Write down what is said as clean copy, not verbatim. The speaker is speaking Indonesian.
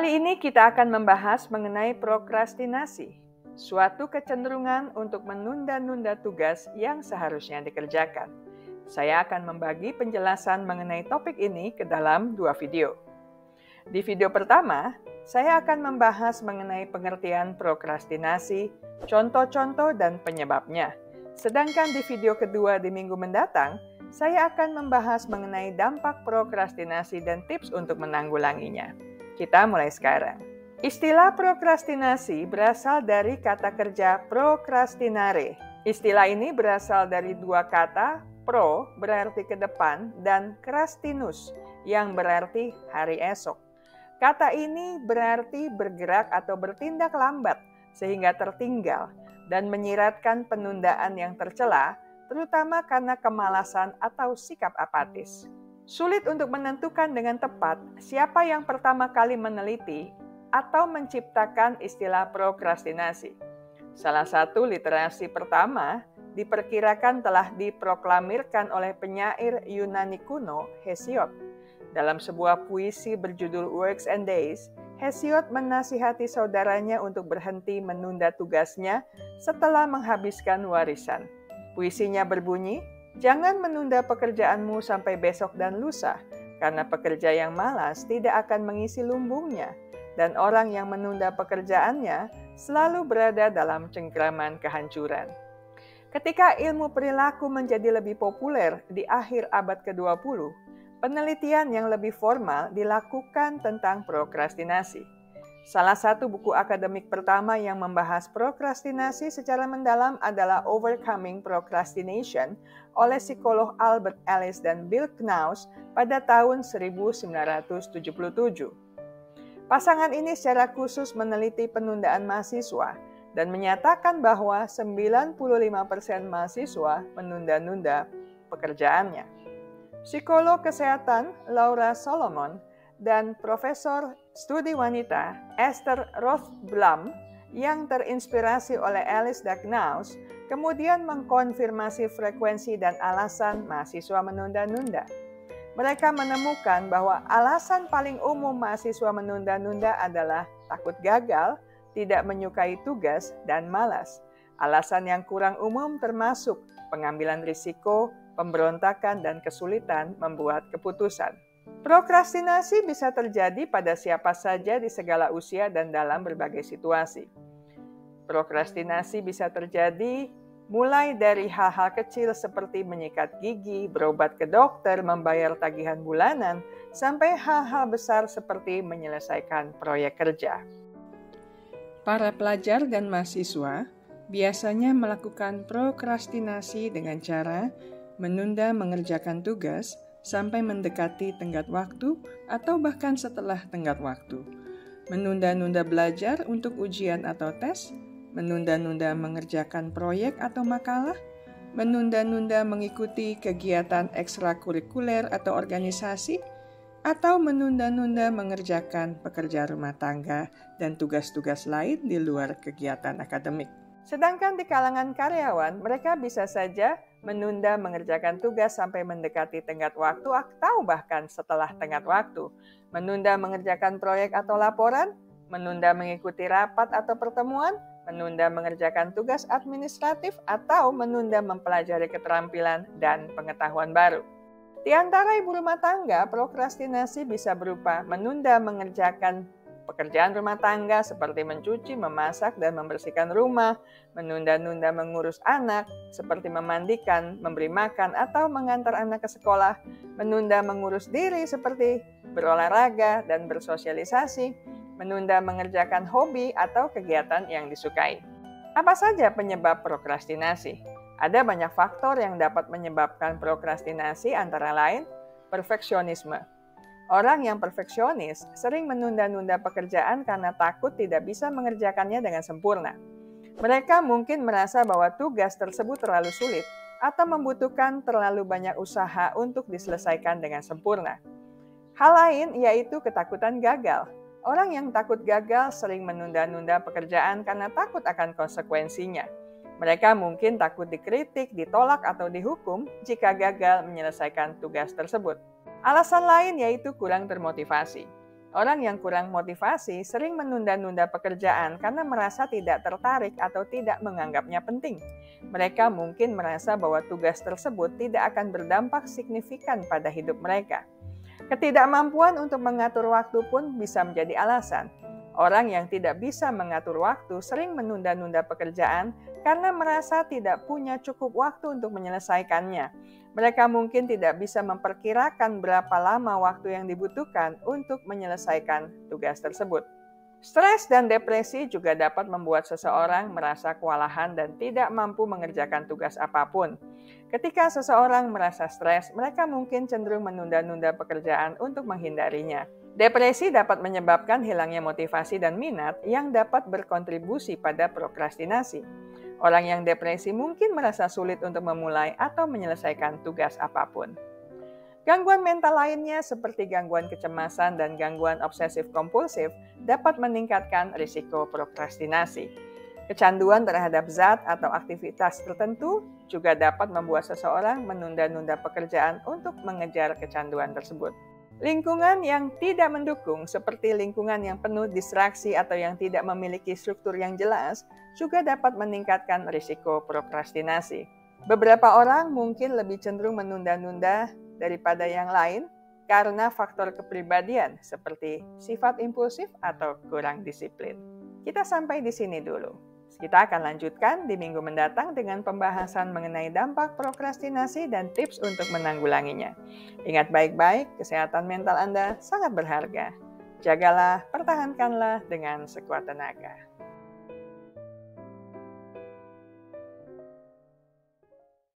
Kali ini kita akan membahas mengenai prokrastinasi, suatu kecenderungan untuk menunda-nunda tugas yang seharusnya dikerjakan. Saya akan membagi penjelasan mengenai topik ini ke dalam 2 video. Di video pertama, saya akan membahas mengenai pengertian prokrastinasi, contoh-contoh dan penyebabnya. Sedangkan di video kedua di minggu mendatang, saya akan membahas mengenai dampak prokrastinasi dan tips untuk menanggulanginya. Kita mulai sekarang. Istilah prokrastinasi berasal dari kata kerja procrastinare. Istilah ini berasal dari 2 kata, pro berarti ke depan dan crastinus yang berarti hari esok. Kata ini berarti bergerak atau bertindak lambat sehingga tertinggal dan menyiratkan penundaan yang tercela, terutama karena kemalasan atau sikap apatis. Sulit untuk menentukan dengan tepat siapa yang pertama kali meneliti atau menciptakan istilah prokrastinasi. Salah satu literasi pertama diperkirakan telah diproklamirkan oleh penyair Yunani kuno Hesiod. Dalam sebuah puisi berjudul Works and Days, Hesiod menasihati saudaranya untuk berhenti menunda tugasnya setelah menghabiskan warisan. Puisinya berbunyi, "Jangan menunda pekerjaanmu sampai besok dan lusa, karena pekerja yang malas tidak akan mengisi lumbungnya, dan orang yang menunda pekerjaannya selalu berada dalam cengkraman kehancuran." Ketika ilmu perilaku menjadi lebih populer di akhir abad ke-20, penelitian yang lebih formal dilakukan tentang prokrastinasi. Salah satu buku akademik pertama yang membahas prokrastinasi secara mendalam adalah Overcoming Procrastination oleh psikolog Albert Ellis dan Bill Knaus pada tahun 1977. Pasangan ini secara khusus meneliti penundaan mahasiswa dan menyatakan bahwa 95% mahasiswa menunda-nunda pekerjaannya. Psikolog kesehatan Laura Solomon dan Profesor Studi Wanita Esther Rothblum yang terinspirasi oleh Ellis dan Knaus kemudian mengkonfirmasi frekuensi dan alasan mahasiswa menunda-nunda. Mereka menemukan bahwa alasan paling umum mahasiswa menunda-nunda adalah takut gagal, tidak menyukai tugas, dan malas. Alasan yang kurang umum termasuk pengambilan risiko, pemberontakan, dan kesulitan membuat keputusan. Prokrastinasi bisa terjadi pada siapa saja di segala usia dan dalam berbagai situasi. Prokrastinasi bisa terjadi mulai dari hal-hal kecil seperti menyikat gigi, berobat ke dokter, membayar tagihan bulanan, sampai hal-hal besar seperti menyelesaikan proyek kerja. Para pelajar dan mahasiswa biasanya melakukan prokrastinasi dengan cara menunda mengerjakan tugas sampai mendekati tenggat waktu atau bahkan setelah tenggat waktu, menunda-nunda belajar untuk ujian atau tes, menunda-nunda mengerjakan proyek atau makalah, menunda-nunda mengikuti kegiatan ekstrakurikuler atau organisasi, atau menunda-nunda mengerjakan pekerjaan rumah tangga dan tugas-tugas lain di luar kegiatan akademik. Sedangkan di kalangan karyawan, mereka bisa saja menunda mengerjakan tugas sampai mendekati tenggat waktu atau bahkan setelah tenggat waktu, menunda mengerjakan proyek atau laporan, menunda mengikuti rapat atau pertemuan, menunda mengerjakan tugas administratif, atau menunda mempelajari keterampilan dan pengetahuan baru. Di antara ibu rumah tangga, prokrastinasi bisa berupa menunda mengerjakan pekerjaan rumah tangga seperti mencuci, memasak, dan membersihkan rumah, menunda-nunda mengurus anak seperti memandikan, memberi makan, atau mengantar anak ke sekolah, menunda mengurus diri seperti berolahraga dan bersosialisasi, menunda mengerjakan hobi atau kegiatan yang disukai. Apa saja penyebab prokrastinasi? Ada banyak faktor yang dapat menyebabkan prokrastinasi, antara lain perfeksionisme. Orang yang perfeksionis sering menunda-nunda pekerjaan karena takut tidak bisa mengerjakannya dengan sempurna. Mereka mungkin merasa bahwa tugas tersebut terlalu sulit atau membutuhkan terlalu banyak usaha untuk diselesaikan dengan sempurna. Hal lain yaitu ketakutan gagal. Orang yang takut gagal sering menunda-nunda pekerjaan karena takut akan konsekuensinya. Mereka mungkin takut dikritik, ditolak, atau dihukum jika gagal menyelesaikan tugas tersebut. Alasan lain yaitu kurang termotivasi. Orang yang kurang motivasi sering menunda-nunda pekerjaan karena merasa tidak tertarik atau tidak menganggapnya penting. Mereka mungkin merasa bahwa tugas tersebut tidak akan berdampak signifikan pada hidup mereka. Ketidakmampuan untuk mengatur waktu pun bisa menjadi alasan. Orang yang tidak bisa mengatur waktu sering menunda-nunda pekerjaan karena merasa tidak punya cukup waktu untuk menyelesaikannya. Mereka mungkin tidak bisa memperkirakan berapa lama waktu yang dibutuhkan untuk menyelesaikan tugas tersebut. Stres dan depresi juga dapat membuat seseorang merasa kewalahan dan tidak mampu mengerjakan tugas apapun. Ketika seseorang merasa stres, mereka mungkin cenderung menunda-nunda pekerjaan untuk menghindarinya. Depresi dapat menyebabkan hilangnya motivasi dan minat yang dapat berkontribusi pada prokrastinasi. Orang yang depresi mungkin merasa sulit untuk memulai atau menyelesaikan tugas apapun. Gangguan mental lainnya seperti gangguan kecemasan dan gangguan obsesif-kompulsif dapat meningkatkan risiko prokrastinasi. Kecanduan terhadap zat atau aktivitas tertentu juga dapat membuat seseorang menunda-nunda pekerjaan untuk mengejar kecanduan tersebut. Lingkungan yang tidak mendukung, seperti lingkungan yang penuh distraksi atau yang tidak memiliki struktur yang jelas, juga dapat meningkatkan risiko prokrastinasi. Beberapa orang mungkin lebih cenderung menunda-nunda daripada yang lain karena faktor kepribadian seperti sifat impulsif atau kurang disiplin. Kita sampai di sini dulu. Kita akan lanjutkan di minggu mendatang dengan pembahasan mengenai dampak prokrastinasi dan tips untuk menanggulanginya. Ingat baik-baik, kesehatan mental Anda sangat berharga. Jagalah, pertahankanlah dengan sekuat tenaga.